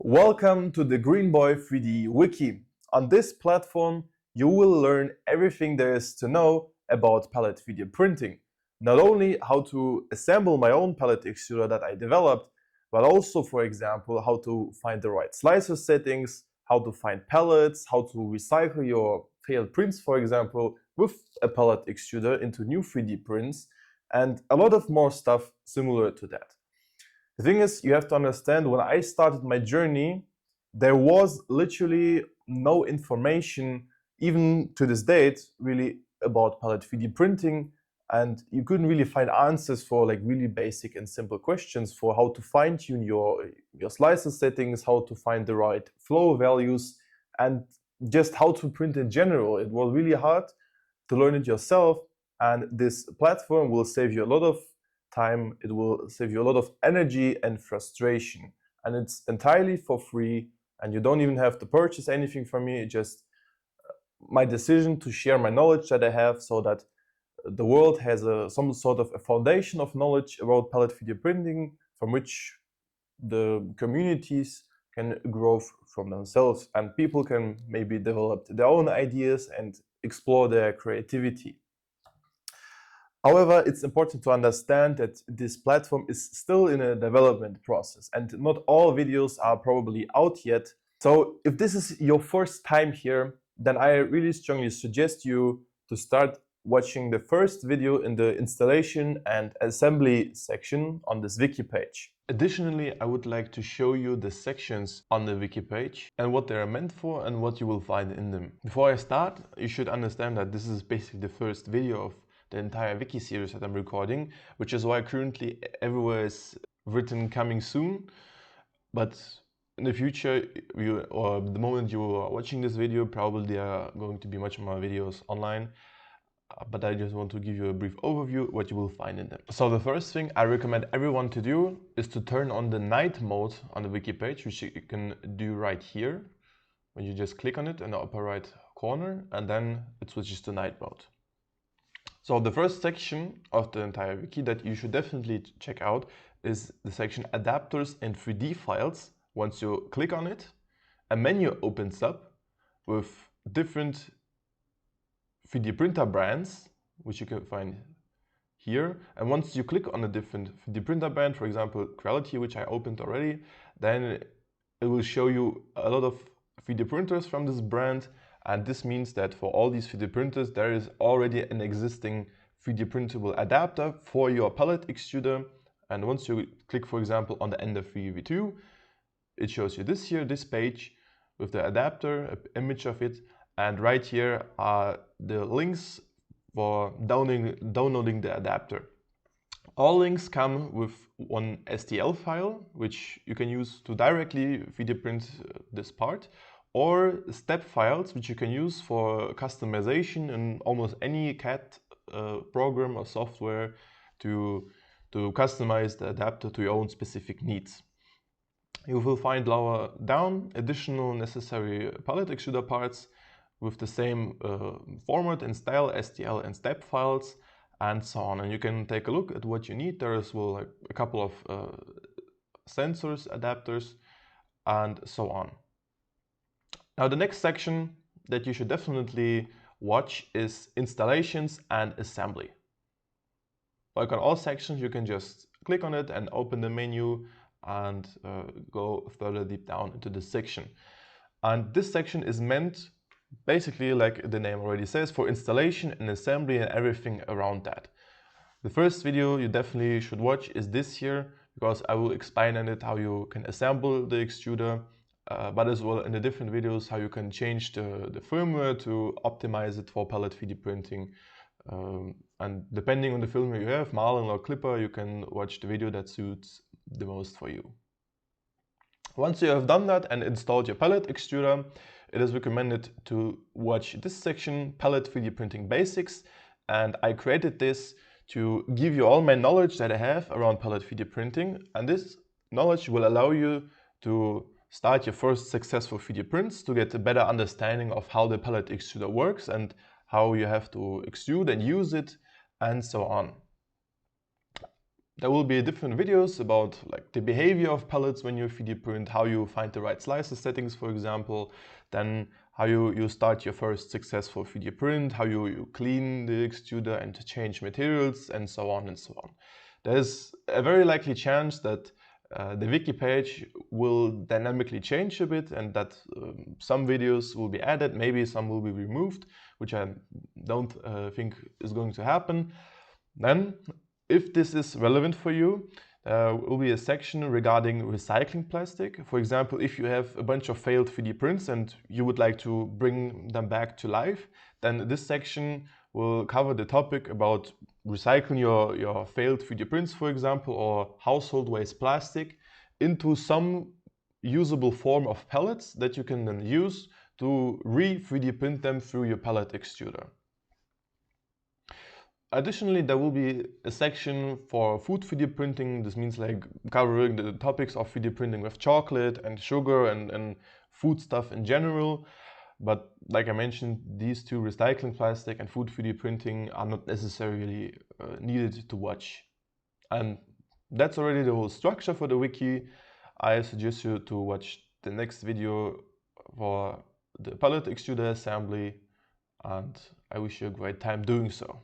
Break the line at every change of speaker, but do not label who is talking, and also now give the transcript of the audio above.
Welcome to the Greenboy3D Wiki. On this platform, you will learn everything there is to know about palette 3D printing. Not only how to assemble my own palette extruder that I developed, but also, for example, how to find the right slicer settings, how to find palettes, how to recycle your failed prints, for example, with a palette extruder into new 3D prints, and a lot of more stuff similar to that. The thing is, you have to understand, when I started my journey, there was literally no information, even to this date, really about palette 3D printing, and you couldn't really find answers for like really basic and simple questions for how to fine-tune your slicer settings, how to find the right flow values, and just how to print in general. It was really hard to learn it yourself, and this platform will save you a lot of time, it will save you a lot of energy and frustration, and it's entirely for free, and you don't even have to purchase anything from me. It's just my decision to share my knowledge that I have, so that the world has some sort of a foundation of knowledge about palette 3D printing, from which the communities can grow from themselves, and people can maybe develop their own ideas and explore their creativity. However, it's important to understand that this platform is still in a development process, and not all videos are probably out yet. So if this is your first time here, then I really strongly suggest you to start watching the first video in the installation and assembly section on this wiki page. Additionally, I would like to show you the sections on the wiki page and what they are meant for and what you will find in them. Before I start, you should understand that this is basically the first video of the entire wiki series that I'm recording, which is why currently everywhere is written coming soon. But in the future, or the moment you are watching this video, probably there are going to be much more videos online. But I just want to give you a brief overview what you will find in them. So the first thing I recommend everyone to do is to turn on the night mode on the wiki page, which you can do right here. When you just click on it in the upper right corner, and then it switches to night mode. So the first section of the entire wiki that you should definitely check out is the section Adapters and 3D Files. Once you click on it, a menu opens up with different 3D printer brands, which you can find here. And once you click on a different 3D printer brand, for example, Quality, which I opened already, then it will show you a lot of 3D printers from this brand. And this means that for all these 3D printers, there is already an existing 3D printable adapter for your palette extruder. And once you click, for example, on the Ender 3v2, it shows you this page with the adapter, an image of it. And right here are the links for downloading the adapter. All links come with one STL file, which you can use to directly 3D print this part, or step files, which you can use for customization in almost any CAD program or software to customize the adapter to your own specific needs. You will find lower down additional necessary palette extruder parts with the same format and style, STL and step files, and so on. And you can take a look at what you need. There is like a couple of sensors, adapters, and so on. Now the next section that you should definitely watch is installations and assembly. Like on all sections, you can just click on it and open the menu and go further deep down into this section. And this section is meant, basically, like the name already says, for installation and assembly and everything around that. The first video you definitely should watch is this here, because I will explain in it how you can assemble the extruder, but as well in the different videos how you can change the firmware to optimize it for palette 3D printing. And depending on the firmware you have, Marlin or Clipper, you can watch the video that suits the most for you. Once you have done that and installed your palette extruder, it is recommended to watch this section, Palette 3D Printing Basics. And I created this to give you all my knowledge that I have around palette 3D printing. And this knowledge will allow you to start your first successful 3D prints, to get a better understanding of how the palette extruder works and how you have to extrude and use it, and so on. There will be different videos about like the behavior of pellets when you 3D print, how you find the right slicer settings, for example, then how you start your first successful 3D print, how you clean the extruder and change materials, and so on and so on. There's a very likely chance that the wiki page will dynamically change a bit and that some videos will be added, maybe some will be removed, which I don't think is going to happen. Then, if this is relevant for you, there will be a section regarding recycling plastic. For example, if you have a bunch of failed 3D prints and you would like to bring them back to life, then this section will cover the topic about recycling your failed 3D prints, for example, or household waste plastic into some usable form of pellets that you can then use to re-3D print them through your pellet extruder. Additionally, there will be a section for food 3D printing. This means like covering the topics of 3D printing with chocolate and sugar and food stuff in general. But like I mentioned, these two, recycling plastic and food 3D printing, are not necessarily needed to watch. And that's already the whole structure for the wiki. I suggest you to watch the next video for the pellet extruder assembly, and I wish you a great time doing so.